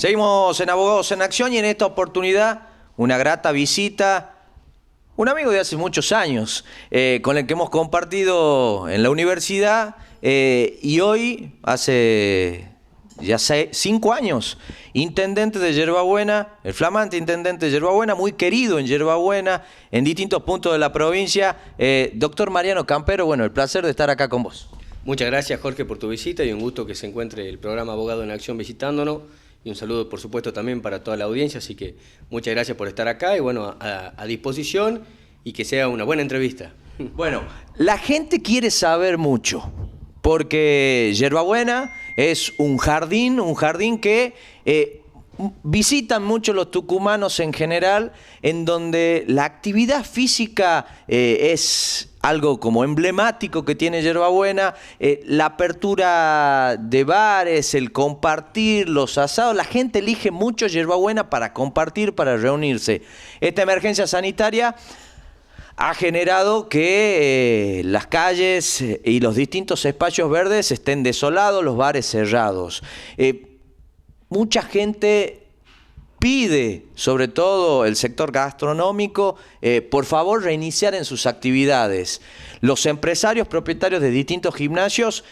Seguimos en Abogados en Acción y en esta oportunidad una grata visita, un amigo de hace muchos años, con el que hemos compartido en la universidad y hoy, hace ya 5 años, intendente de Yerbabuena, el flamante intendente de Yerbabuena, muy querido en Yerbabuena, en distintos puntos de la provincia. Doctor Mariano Campero, bueno, el placer de estar acá con vos. Muchas gracias, Jorge, por tu visita y un gusto que se encuentre el programa Abogado en Acción visitándonos. Y un saludo, por supuesto, también para toda la audiencia, así que muchas gracias por estar acá y bueno, a disposición y que sea una buena entrevista. Bueno, la gente quiere saber mucho, porque Yerbabuena es un jardín que visitan mucho los tucumanos en general, en donde la actividad física es algo como emblemático que tiene Yerbabuena, la apertura de bares, el compartir, los asados. La gente elige mucho Yerbabuena para compartir, para reunirse. Esta emergencia sanitaria ha generado que las calles y los distintos espacios verdes estén desolados, los bares cerrados. Mucha gente pide, sobre todo el sector gastronómico, por favor reiniciar en sus actividades. Los empresarios propietarios de distintos gimnasios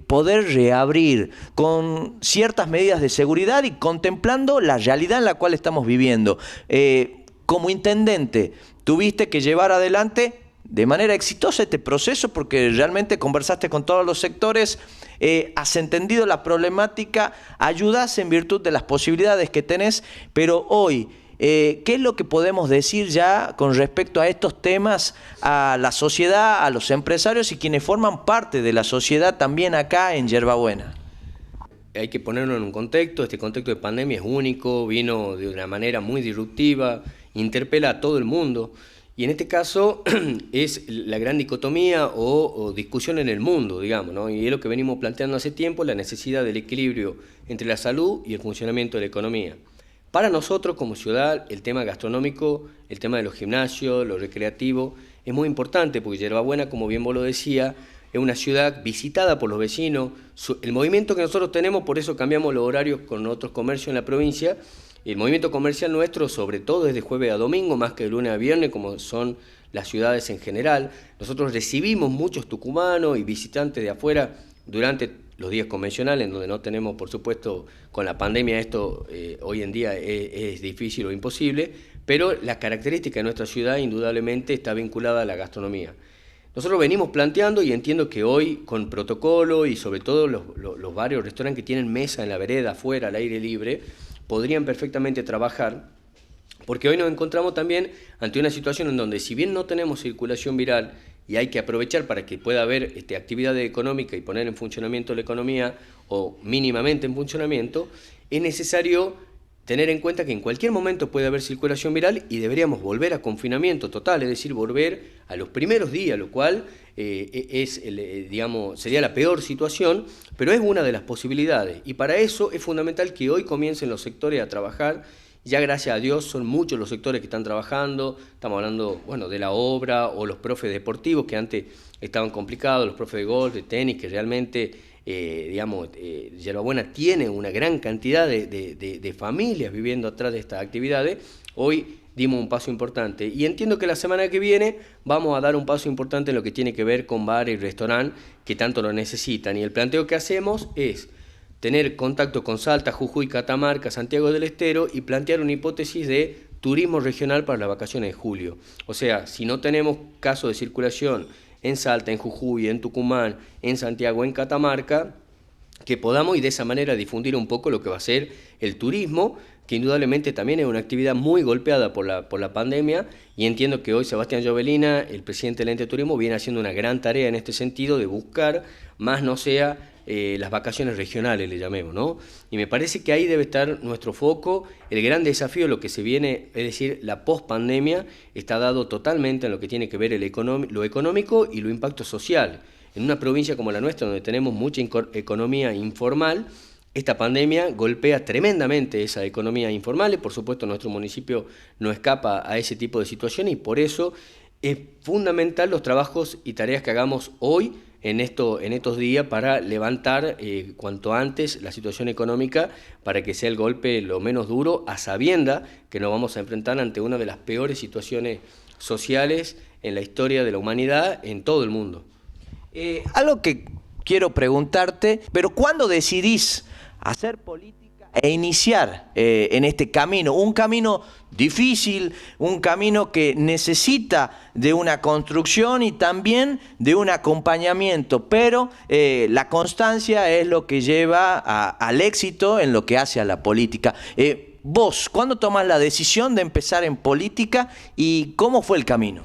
poder reabrir con ciertas medidas de seguridad y contemplando la realidad en la cual estamos viviendo. Como intendente, tuviste que llevar adelante de manera exitosa este proceso porque realmente conversaste con todos los sectores, has entendido la problemática, ayudás en virtud de las posibilidades que tenés, pero hoy, ¿qué es lo que podemos decir ya con respecto a estos temas a la sociedad, a los empresarios y quienes forman parte de la sociedad también acá en Yerbabuena? Hay que ponerlo en un contexto, este contexto de pandemia es único, vino de una manera muy disruptiva, interpela a todo el mundo. Y en este caso es la gran dicotomía o discusión en el mundo, digamos, ¿no? Y es lo que venimos planteando hace tiempo, la necesidad del equilibrio entre la salud y el funcionamiento de la economía. Para nosotros como ciudad, el tema gastronómico, el tema de los gimnasios, lo recreativo, es muy importante porque Yerbabuena, como bien vos lo decías, es una ciudad visitada por los vecinos. El movimiento que nosotros tenemos, por eso cambiamos los horarios con otros comercios en la provincia. El movimiento comercial nuestro, sobre todo, es de jueves a domingo, más que de lunes a viernes, como son las ciudades en general. Nosotros recibimos muchos tucumanos y visitantes de afuera durante los días convencionales, en donde no tenemos, por supuesto, con la pandemia esto hoy en día es difícil o imposible, pero la característica de nuestra ciudad indudablemente está vinculada a la gastronomía. Nosotros venimos planteando y entiendo que hoy con protocolo y sobre todo los varios restaurantes que tienen mesa en la vereda, afuera, al aire libre, podrían perfectamente trabajar, porque hoy nos encontramos también ante una situación en donde si bien no tenemos circulación viral y hay que aprovechar para que pueda haber actividad económica y poner en funcionamiento la economía o mínimamente en funcionamiento, es necesario tener en cuenta que en cualquier momento puede haber circulación viral y deberíamos volver a confinamiento total, es decir, volver a los primeros días, lo cual digamos, sería la peor situación, pero es una de las posibilidades. Y para eso es fundamental que hoy comiencen los sectores a trabajar. Ya gracias a Dios son muchos los sectores que están trabajando, estamos hablando bueno, de la obra o los profes deportivos que antes estaban complicados, los profes de golf, de tenis, que realmente Yerbabuena tiene una gran cantidad de familias viviendo atrás de estas actividades. Hoy dimos un paso importante y entiendo que la semana que viene vamos a dar un paso importante en lo que tiene que ver con bares y restaurantes que tanto lo necesitan. Y el planteo que hacemos es tener contacto con Salta, Jujuy, Catamarca, Santiago del Estero y plantear una hipótesis de turismo regional para las vacaciones de julio. O sea, si no tenemos caso de circulación en Salta, en Jujuy, en Tucumán, en Santiago, en Catamarca, que podamos y de esa manera difundir un poco lo que va a ser el turismo, que indudablemente también es una actividad muy golpeada por la pandemia, y entiendo que hoy Sebastián Llovelina, el presidente del ente de turismo, viene haciendo una gran tarea en este sentido de buscar, más no sea las vacaciones regionales, le llamemos, ¿no? Y me parece que ahí debe estar nuestro foco. El gran desafío, lo que se viene, es decir, la post-pandemia, está dado totalmente en lo que tiene que ver lo económico y lo impacto social. En una provincia como la nuestra, donde tenemos mucha economía informal, esta pandemia golpea tremendamente esa economía informal y por supuesto nuestro municipio no escapa a ese tipo de situaciones y por eso es fundamental los trabajos y tareas que hagamos hoy en estos días para levantar cuanto antes la situación económica para que sea el golpe lo menos duro, a sabienda que nos vamos a enfrentar ante una de las peores situaciones sociales en la historia de la humanidad en todo el mundo. Algo que quiero preguntarte, pero ¿cuándo decidís hacer política e iniciar en este camino? Un camino difícil, un camino que necesita de una construcción y también de un acompañamiento, pero la constancia es lo que lleva al éxito en lo que hace a la política. Vos, ¿cuándo tomás la decisión de empezar en política y cómo fue el camino?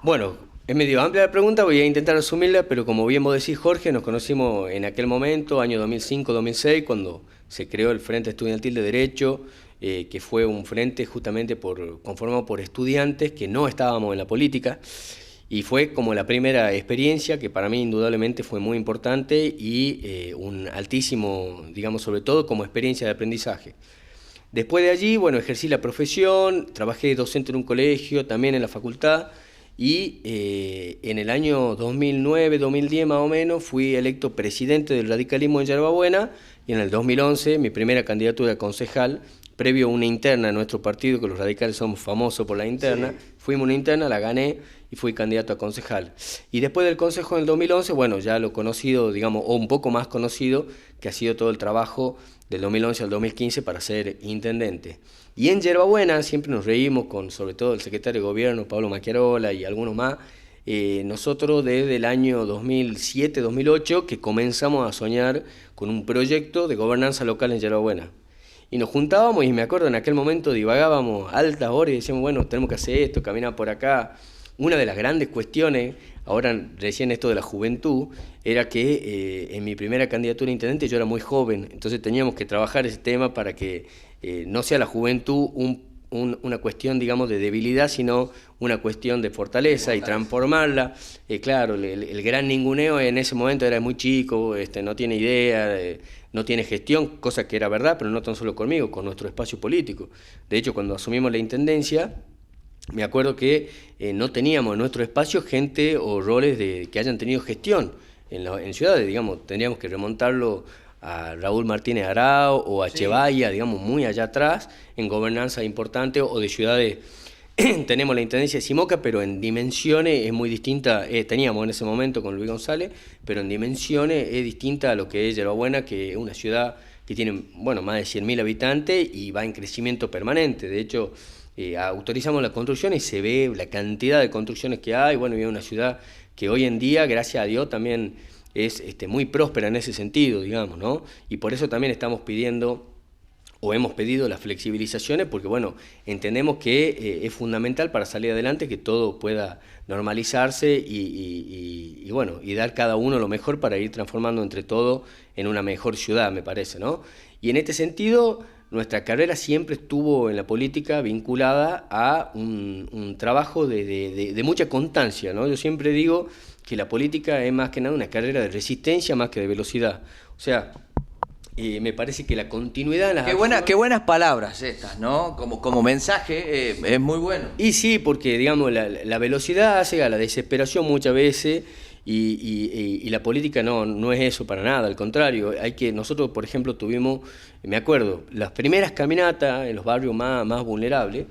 Bueno, es medio amplia la pregunta, voy a intentar resumirla, pero como bien vos decís, Jorge, nos conocimos en aquel momento, año 2005-2006, cuando se creó el Frente Estudiantil de Derecho, que fue un frente justamente conformado por estudiantes que no estábamos en la política, y fue como la primera experiencia que para mí indudablemente fue muy importante y un altísimo, digamos, sobre todo como experiencia de aprendizaje. Después de allí, bueno, ejercí la profesión, trabajé docente en un colegio, también en la facultad, y en el año 2009-2010 más o menos fui electo presidente del radicalismo en Yerba Buena, y en el 2011 mi primera candidatura a concejal, previo a una interna en nuestro partido, que los radicales somos famosos por la interna, sí. Fuimos una interna, la gané y fui candidato a concejal. Y después del consejo en el 2011, bueno, ya lo conocido, digamos, o un poco más conocido, que ha sido todo el trabajo del 2011 al 2015 para ser intendente. Y en Yerba Buena siempre nos reímos con, sobre todo, el secretario de Gobierno, Pablo Macchiarola, y algunos más. Nosotros desde el año 2007-2008 que comenzamos a soñar con un proyecto de gobernanza local en Yerba Buena. Y nos juntábamos y me acuerdo en aquel momento divagábamos altas horas y decíamos, bueno, tenemos que hacer esto, caminar por acá. Una de las grandes cuestiones, ahora recién esto de la juventud, era que en mi primera candidatura a intendente yo era muy joven, entonces teníamos que trabajar ese tema para que no sea la juventud una cuestión, digamos, de debilidad, sino una cuestión de fortaleza y transformarla. Claro, el gran ninguneo en ese momento era muy chico, no tiene idea, no tiene gestión, cosa que era verdad, pero no tan solo conmigo, con nuestro espacio político. De hecho, cuando asumimos la intendencia, me acuerdo que no teníamos en nuestro espacio gente o roles que hayan tenido gestión en ciudades, digamos, tendríamos que remontarlo a Raúl Martínez Arao o a Chevalla, digamos, muy allá atrás, en gobernanza importante o de ciudades. Tenemos la intendencia de Simoca, pero en dimensiones es muy distinta, teníamos en ese momento con Luis González, pero en dimensiones es distinta a lo que es Yerba Buena, que es una ciudad que tiene, bueno, más de 100.000 habitantes y va en crecimiento permanente. De hecho, autorizamos la construcción y se ve la cantidad de construcciones que hay. Bueno, y es una ciudad que hoy en día, gracias a Dios, también es muy próspera en ese sentido, digamos, ¿no? Y por eso también estamos pidiendo, o hemos pedido las flexibilizaciones, porque, bueno, entendemos que es fundamental para salir adelante que todo pueda normalizarse y bueno, y dar cada uno lo mejor para ir transformando entre todos en una mejor ciudad, me parece, ¿no? Y en este sentido, nuestra carrera siempre estuvo en la política vinculada a un trabajo de mucha constancia, ¿no? Yo siempre digo que la política es más que nada una carrera de resistencia más que de velocidad. O sea, me parece que la continuidad... Qué buenas palabras estas, ¿no? Como mensaje es muy bueno. Y sí, porque, digamos, la velocidad hace a la desesperación muchas veces y la política no es eso para nada, al contrario. Nosotros, por ejemplo, tuvimos, me acuerdo, las primeras caminatas en los barrios más vulnerables.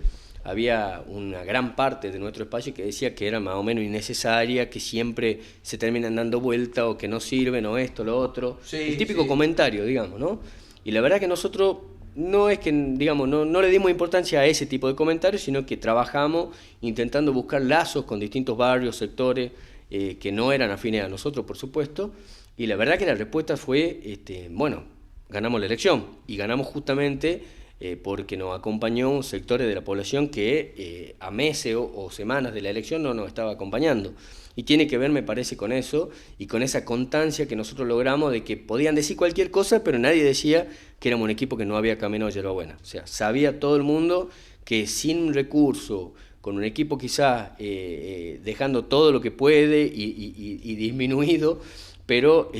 Había una gran parte de nuestro espacio que decía que era más o menos innecesaria, que siempre se terminan dando vuelta o que no sirven o esto, lo otro. Sí, el típico comentario, digamos, ¿no? Y la verdad que nosotros no es que, digamos, no le dimos importancia a ese tipo de comentarios, sino que trabajamos intentando buscar lazos con distintos barrios, sectores, que no eran afines a nosotros, por supuesto. Y la verdad que la respuesta fue, bueno, ganamos la elección y ganamos justamente... porque nos acompañó sectores de la población que a meses o semanas de la elección no nos estaba acompañando. Y tiene que ver, me parece, con eso y con esa constancia que nosotros logramos de que podían decir cualquier cosa, pero nadie decía que éramos un equipo que no había caminado a Yerba Buena. O sea, sabía todo el mundo que sin recurso, con un equipo quizás dejando todo lo que puede y disminuido, pero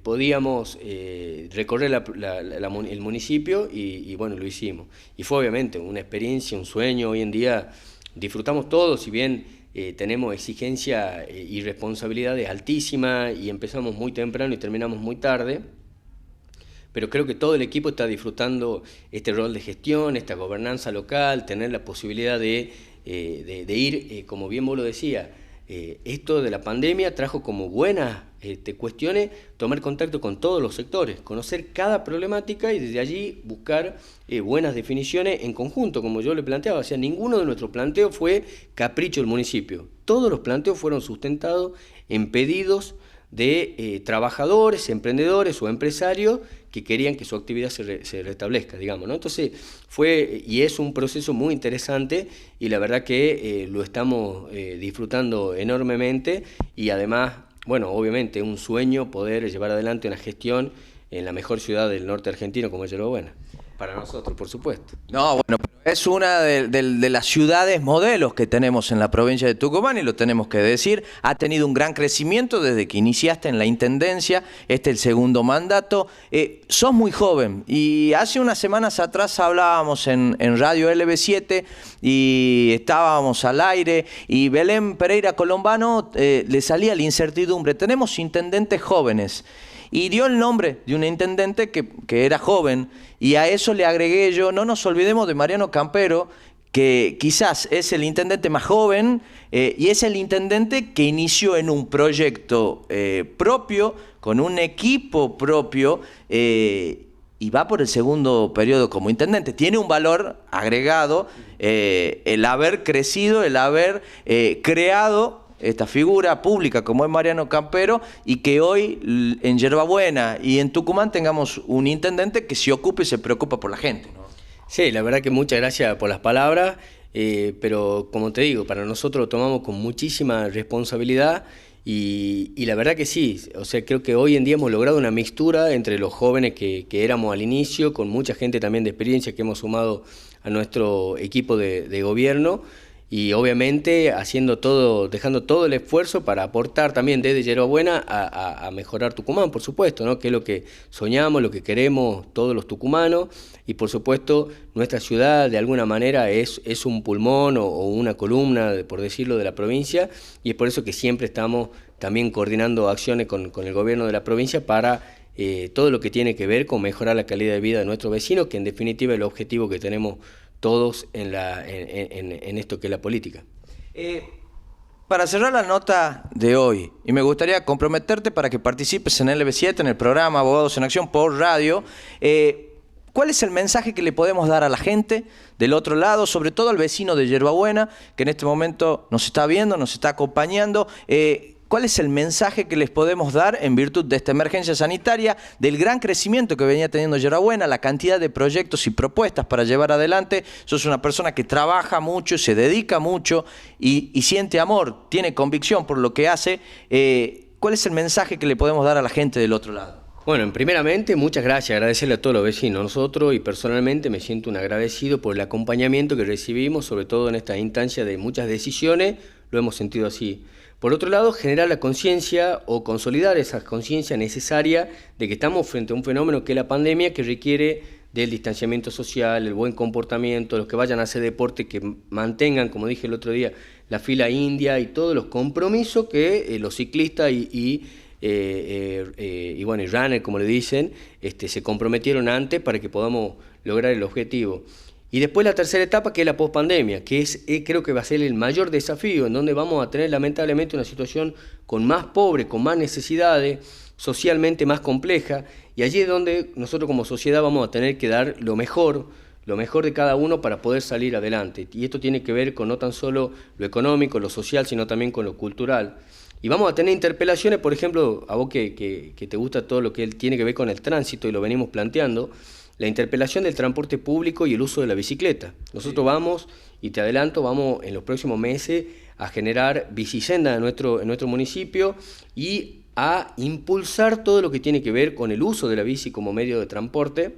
podíamos recorrer el municipio y bueno, lo hicimos. Y fue obviamente una experiencia, un sueño. Hoy en día disfrutamos todos, si bien tenemos exigencia y responsabilidades altísimas y empezamos muy temprano y terminamos muy tarde. Pero creo que todo el equipo está disfrutando este rol de gestión, esta gobernanza local, tener la posibilidad de ir, como bien vos lo decías, esto de la pandemia trajo como buenas cuestiones tomar contacto con todos los sectores, conocer cada problemática y desde allí buscar buenas definiciones en conjunto, como yo le planteaba. O sea, ninguno de nuestros planteos fue capricho del municipio. Todos los planteos fueron sustentados en pedidos de trabajadores, emprendedores o empresarios que querían que su actividad se restablezca, digamos, ¿no? Entonces fue y es un proceso muy interesante y la verdad que lo estamos disfrutando enormemente y además, bueno, obviamente un sueño poder llevar adelante una gestión en la mejor ciudad del norte argentino como es Yerba Buena. Para nosotros, por supuesto. No, bueno, es una de las ciudades modelos que tenemos en la provincia de Tucumán y lo tenemos que decir. Ha tenido un gran crecimiento desde que iniciaste en la intendencia. Este es el segundo mandato. Sos muy joven y hace unas semanas atrás hablábamos en Radio LB7 y estábamos al aire y Belén Pereira Colombano le salía la incertidumbre. Tenemos intendentes jóvenes. Y dio el nombre de un intendente que era joven, y a eso le agregué yo, no nos olvidemos de Mariano Campero, que quizás es el intendente más joven y es el intendente que inició en un proyecto propio, con un equipo propio, y va por el segundo periodo como intendente. Tiene un valor agregado el haber crecido, el haber creado esta figura pública como es Mariano Campero y que hoy en Yerba Buena y en Tucumán tengamos un intendente que se ocupe y se preocupa por la gente, ¿no? Sí, la verdad que muchas gracias por las palabras, pero como te digo, para nosotros lo tomamos con muchísima responsabilidad y la verdad que sí, o sea, creo que hoy en día hemos logrado una mixtura entre los jóvenes que éramos al inicio, con mucha gente también de experiencia que hemos sumado a nuestro equipo de gobierno. Y obviamente haciendo todo, dejando todo el esfuerzo para aportar también desde Yerba Buena a mejorar Tucumán, por supuesto, ¿no? Que es lo que soñamos, lo que queremos todos los tucumanos, y por supuesto nuestra ciudad de alguna manera es un pulmón o una columna, por decirlo, de la provincia, y es por eso que siempre estamos también coordinando acciones con el gobierno de la provincia para todo lo que tiene que ver con mejorar la calidad de vida de nuestros vecinos, que en definitiva es el objetivo que tenemos todos en esto que es la política. Para cerrar la nota de hoy, y me gustaría comprometerte para que participes en LB7, en el programa Abogados en Acción por radio, ¿cuál es el mensaje que le podemos dar a la gente del otro lado, sobre todo al vecino de Yerba Buena, que en este momento nos está viendo, nos está acompañando? ¿Cuál es el mensaje que les podemos dar en virtud de esta emergencia sanitaria, del gran crecimiento que venía teniendo Yerba Buena, la cantidad de proyectos y propuestas para llevar adelante? Sos una persona que trabaja mucho, se dedica mucho y siente amor, tiene convicción por lo que hace. ¿Cuál es el mensaje que le podemos dar a la gente del otro lado? Bueno, primeramente, muchas gracias, agradecerle a todos los vecinos. Nosotros y personalmente me siento un agradecido por el acompañamiento que recibimos, sobre todo en esta instancia de muchas decisiones, lo hemos sentido así. Por otro lado, generar la conciencia o consolidar esa conciencia necesaria de que estamos frente a un fenómeno que es la pandemia, que requiere del distanciamiento social, el buen comportamiento, los que vayan a hacer deporte, que mantengan, como dije el otro día, la fila india y todos los compromisos que los ciclistas y bueno, y runner, como le dicen, se comprometieron antes para que podamos lograr el objetivo. Y después la tercera etapa, que es la pospandemia, que creo que va a ser el mayor desafío, en donde vamos a tener lamentablemente una situación con más pobres, con más necesidades, socialmente más compleja, y allí es donde nosotros como sociedad vamos a tener que dar lo mejor de cada uno para poder salir adelante. Y esto tiene que ver con no tan solo lo económico, lo social, sino también con lo cultural. Y vamos a tener interpelaciones, por ejemplo, a vos que te gusta todo lo que tiene que ver con el tránsito, y lo venimos planteando, la interpelación del transporte público y el uso de la bicicleta. Nosotros vamos, y te adelanto, vamos en los próximos meses a generar bicisendas en nuestro municipio y a impulsar todo lo que tiene que ver con el uso de la bici como medio de transporte,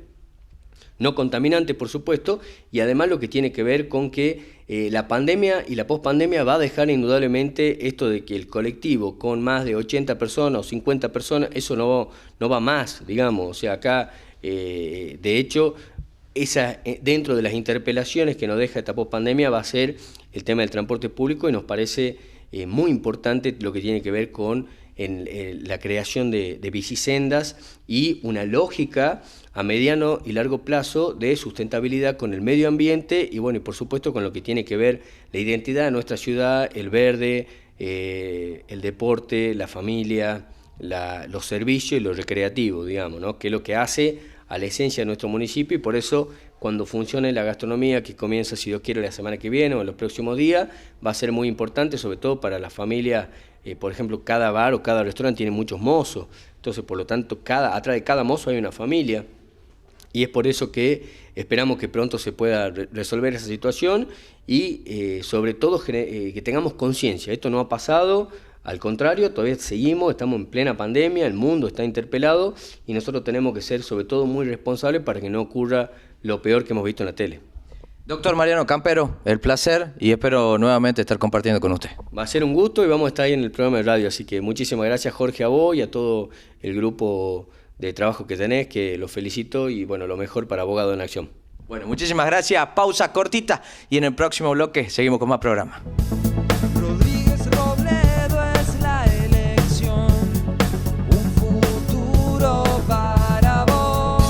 no contaminante, por supuesto, y además lo que tiene que ver con que la pandemia y la pospandemia va a dejar indudablemente esto de que el colectivo con más de 80 personas o 50 personas, eso no va más, digamos. O sea, acá, de hecho, dentro de las interpelaciones que nos deja esta pospandemia va a ser el tema del transporte público y nos parece muy importante lo que tiene que ver con la creación de bicisendas y una lógica a mediano y largo plazo de sustentabilidad con el medio ambiente y bueno, y por supuesto con lo que tiene que ver la identidad de nuestra ciudad, el verde, el deporte, la familia, los servicios y lo recreativo, digamos, ¿no? Que es lo que hace a la esencia de nuestro municipio y por eso cuando funcione la gastronomía que comienza, si Dios quiere, la semana que viene o en los próximos días, va a ser muy importante, sobre todo para las familias. Por ejemplo, cada bar o cada restaurante tiene muchos mozos, entonces por lo tanto atrás de cada mozo hay una familia y es por eso que esperamos que pronto se pueda resolver esa situación y sobre todo que tengamos conciencia. Esto no ha pasado, al contrario, todavía seguimos, estamos en plena pandemia, el mundo está interpelado y nosotros tenemos que ser sobre todo muy responsables para que no ocurra lo peor que hemos visto en la tele. Doctor Mariano Campero, el placer y espero nuevamente estar compartiendo con usted. Va a ser un gusto y vamos a estar ahí en el programa de radio, así que muchísimas gracias Jorge, a vos y a todo el grupo de trabajo que tenés, que los felicito y bueno, lo mejor para Abogado en Acción. Bueno, muchísimas gracias, pausa cortita y en el próximo bloque seguimos con más programa. Rodríguez Robledo es la elección, un futuro para vos.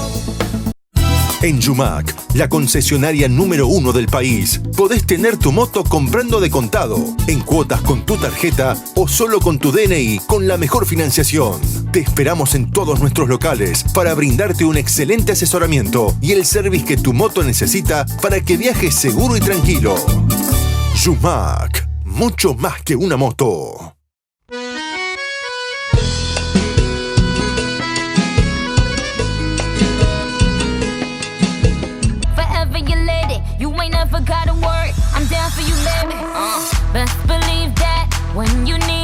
En Yumac, la concesionaria número 1 del país, podés tener tu moto comprando de contado, en cuotas con tu tarjeta o solo con tu DNI con la mejor financiación. Te esperamos en todos nuestros locales para brindarte un excelente asesoramiento y el service que tu moto necesita para que viajes seguro y tranquilo. Yumac, mucho más que una moto. Gotta work, I'm down for you, baby. Best believe that when you need